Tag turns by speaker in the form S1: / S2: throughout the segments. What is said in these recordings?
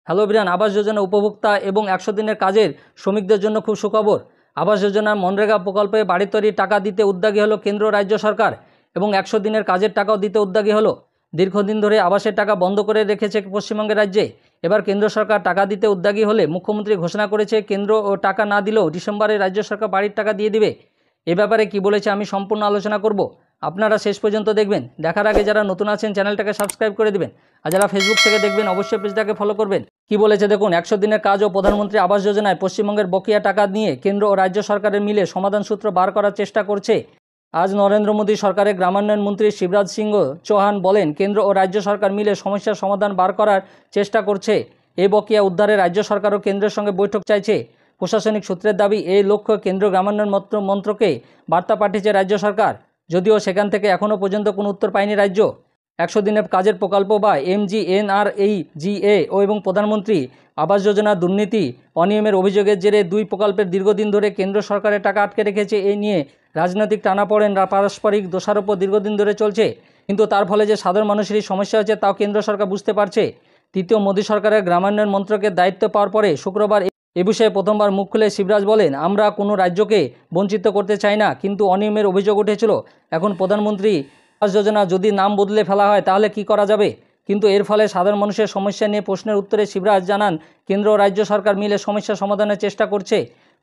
S1: Hello বিরান, Awas Yojana উপভোক্তা এবং 100 দিনের কাজের শ্রমিকদের জন্য খুব সুখবর। আবাস যোজনার মনরেগা প্রকল্পে বাড়ি তৈরির টাকা দিতে উদ্যোগী হলো কেন্দ্র রাজ্য সরকার এবং 100 দিনের কাজের টাকাও দিতে উদ্যোগী হলো। দীর্ঘদিন ধরে আবাসের টাকা বন্ধ করে রেখেছে পশ্চিমবঙ্গের রাজ্যে। এবার কেন্দ্র সরকার টাকা দিতে উদ্যোগী হলে মুখ্যমন্ত্রী ঘোষণা করেছে কেন্দ্র ও টাকা না দিলেও ডিসেম্বরে রাজ্য সরকার বাড়ির টাকা দিয়ে দিবে। এ ব্যাপারে কি বলেছে আমি সম্পূর্ণ আলোচনা করব, আপনারা শেষ পর্যন্ত দেখবেন। দেখার আগে যারা নতুন আছেন চ্যানেলটাকে সাবস্ক্রাইব করে দিবেন, আর যারা ফেসবুক থেকে দেখবেন অবশ্যই পেজটাকে ফলো করবেন। কি বলেছে দেখুন, 100 দিনের কাজ ও প্রধানমন্ত্রী আবাস যোজনায় পশ্চিমবঙ্গের বকেয়া টাকা নিয়ে কেন্দ্র ও রাজ্য সরকারের মিলে সমাধান সূত্র বার করার চেষ্টা করছে। আজ নরেন্দ্র মোদী সরকারের গ্রামান্বয়ন মন্ত্রী শিবরাজ সিংহ চৌহান বলেন, কেন্দ্র ও রাজ্য সরকার মিলে সমস্যার সমাধান বার করার চেষ্টা করছে। এই বকেয়া উদ্ধারে রাজ্য সরকার ও কেন্দ্রের সঙ্গে বৈঠক চাইছে। প্রশাসনিক সূত্রের দাবি, এই লক্ষ্যে কেন্দ্র গ্রামান্বয়ন মন্ত্রকে বার্তা পাঠিয়েছে রাজ্য সরকার, যদিও সেখান থেকে এখনও পর্যন্ত কোনো উত্তর পায়নি রাজ্য। 100 দিনের কাজের প্রকল্প বা MGNREGA ও এবং প্রধানমন্ত্রী আবাস যোজনা দুর্নীতি অনিয়মের অভিযোগের জেরে দুই প্রকল্পের দীর্ঘদিন ধরে কেন্দ্র সরকারের টাকা আটকে রেখেছে। এই নিয়ে রাজনৈতিক টানাপোড়েন পারস্পরিক দোষারোপ দীর্ঘদিন ধরে চলছে, কিন্তু তার ফলে যে সাধারণ মানুষেরই সমস্যা হচ্ছে তাও কেন্দ্র সরকার বুঝতে পারছে। তৃতীয় মোদী সরকারের গ্রামান্বয়ন মন্ত্রকের দায়িত্ব পাওয়ার পরে শুক্রবার এ বিষয়ে প্রথমবার মুখ খুলে শিবরাজ বলেন, আমরা কোনো রাজ্যকে বঞ্চিত করতে চাই না, কিন্তু অনিয়মের অভিযোগ উঠেছিল। এখন প্রধানমন্ত্রী আবাস যোজনা যদি নাম বদলে ফেলা হয় তাহলে কি করা যাবে, কিন্তু এর ফলে সাধারণ মানুষের সমস্যা নিয়ে প্রশ্নের উত্তরে শিবরাজ জানান, কেন্দ্র ও রাজ্য সরকার মিলে সমস্যা সমাধানের চেষ্টা করছে।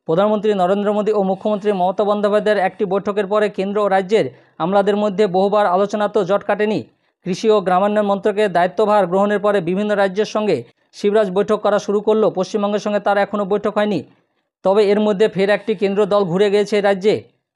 S1: প্রধানমন্ত্রী নরেন্দ্র মোদী ও মুখ্যমন্ত্রী মমতা বন্দ্যোপাধ্যায়ের একটি বৈঠকের পরে কেন্দ্র ও রাজ্যের আমলাদের মধ্যে বহুবার আলোচনা তো জট কাটেনি। কৃষি ও গ্রামান্বয়ন মন্ত্রকের দায়িত্বভার গ্রহণের পরে বিভিন্ন রাজ্যের সঙ্গে শিবরাজ বৈঠক করা শুরু করলো। পশ্চিমবঙ্গের সঙ্গে তার এখনও বৈঠক হয়নি, তবে এর মধ্যে ফের একটি কেন্দ্র দল ঘুরে গিয়েছে রাজ্যে।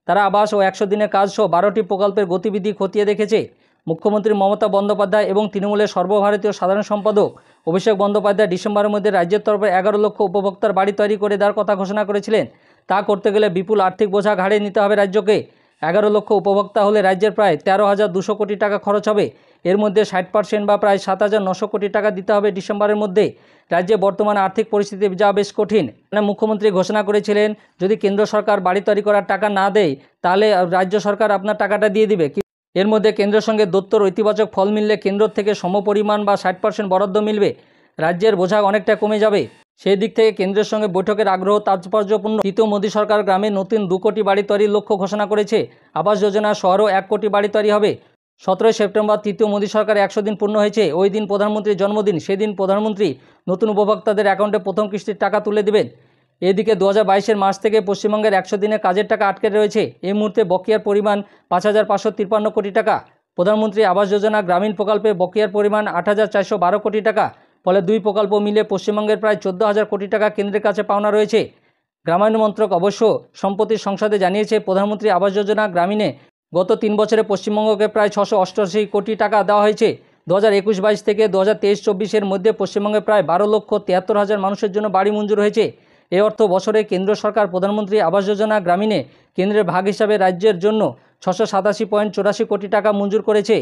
S1: তারা আবাস ও 100 দিনের কাজ সহ 12টি প্রকল্পের গতিবিধি খতিয়ে দেখেছে। মুখ্যমন্ত্রী মমতা বন্দ্যোপাধ্যায় এবং তৃণমূলের সর্বভারতীয় সাধারণ সম্পাদক অভিষেক বন্দ্যোপাধ্যায় ডিসেম্বরের মধ্যে রাজ্যের তরফে 11 লক্ষ উপভোক্তার বাড়ি তৈরি করে দেওয়ার কথা ঘোষণা করেছিলেন। তা করতে গেলে বিপুল আর্থিক বোঝা ঘাড়ে নিতে হবে রাজ্যকে। 11 লক্ষ উপভোক্তা হলে রাজ্যের প্রায় 13,200 কোটি টাকা খরচ হবে। এর মধ্যে 60% বা প্রায় 7,900 কোটি টাকা দিতে হবে ডিসেম্বরের মধ্যে। রাজ্যে বর্তমানে আর্থিক পরিস্থিতি যা বেশ কঠিন। মুখ্যমন্ত্রী ঘোষণা করেছিলেন, যদি কেন্দ্র সরকার বাড়ি তৈরি করার টাকা না দেয় তাহলে রাজ্য সরকার আপনার টাকাটা দিয়ে দিবে। এর মধ্যে কেন্দ্রের সঙ্গে দত্তর ইতিবাচক ফল মিললে কেন্দ্র থেকে সমপরিমাণ বা 60% বরাদ্দ মিলবে। রাজ্যের বোঝা অনেকটা কমে যাবে। সেই দিক থেকে কেন্দ্রের সঙ্গে বৈঠকের আগ্রহ তাৎপর্যপূর্ণ। তৃতীয় মোদী সরকার গ্রামে নতুন 2 কোটি বাড়ি তৈরির লক্ষ্য ঘোষণা করেছে। আবাস যোজনা শহরও 1 কোটি বাড়ি তৈরি হবে। 17 সেপ্টেম্বর তৃতীয় মোদী সরকার 100 দিন পূর্ণ হয়েছে। ওই দিন প্রধানমন্ত্রীর জন্মদিন। সেদিন প্রধানমন্ত্রী নতুন উপভোক্তাদের অ্যাকাউন্টে প্রথম কিস্তির টাকা তুলে দেবেন। এদিকে 2022 মার্চ থেকে পশ্চিমবঙ্গের 100 দিনের কাজের টাকা আটকে রয়েছে। এই মুহূর্তে বকেয়ার পরিমাণ 5,553 কোটি টাকা। প্রধানমন্ত্রী আবাস যোজনা গ্রামীণ প্রকল্পে বকেয়ার পরিমাণ 8,412 কোটি টাকা। ফলে দুই প্রকল্প মিলে পশ্চিমবঙ্গের প্রায় 14,000 কোটি টাকা কেন্দ্রের কাছে পাওনা রয়েছে। গ্রামায়ণ মন্ত্রক অবশ্য সম্প্রতি সংসদে জানিয়েছে, প্রধানমন্ত্রী আবাস যোজনা গ্রামীণে গত 3 বছরে পশ্চিমবঙ্গকে প্রায় 688 কোটি টাকা দেওয়া হয়েছে। 2021-22 থেকে 2023-24 মধ্যে পশ্চিমবঙ্গে প্রায় 12,73,000 মানুষের জন্য বাড়ি মঞ্জুর হয়েছে। এই অর্থ বছরে কেন্দ্র সরকার প্রধানমন্ত্রী আবাস যোজনা গ্রামীণে কেন্দ্রের ভাগ হিসাবে রাজ্যের জন্য 687.84 কোটি টাকা মঞ্জুর করেছে।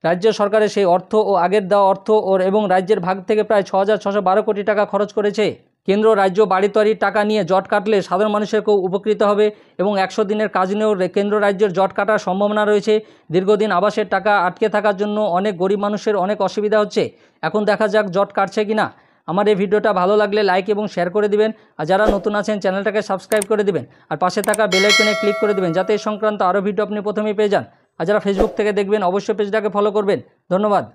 S1: রাজ্য সরকারের সেই অর্থ ও আগের দেওয়া অর্থ এবং রাজ্যের ভাগ থেকে প্রায় 6,612 কোটি টাকা খরচ করেছে। কেন্দ্র রাজ্য বাড়ি তৈরির টাকা নিয়ে জট কাটলে সাধারণ মানুষের খুব উপকৃত হবে এবং 100 দিনের কাজ নিয়েও কেন্দ্র রাজ্যের জট কাটার সম্ভাবনা রয়েছে। দীর্ঘদিন আবাসের টাকা আটকে থাকার জন্য অনেক গরিব মানুষের অনেক অসুবিধা হচ্ছে। এখন দেখা যাক জট কাটছে কিনা। আমার এই ভিডিওটা ভালো লাগলে লাইক এবং শেয়ার করে দিবেন, আর যারা নতুন আছেন চ্যানেলটাকে সাবস্ক্রাইব করে দিবেন, আর পাশে থাকা বেল আইকনে ক্লিক করে দিবেন যাতে এই সংক্রান্ত আরও ভিডিও আপনি প্রথমেই পেয়ে যান। আর যারা ফেসবুক থেকে দেখবেন অবশ্যই পেজটাকে ফলো করবেন। ধন্যবাদ।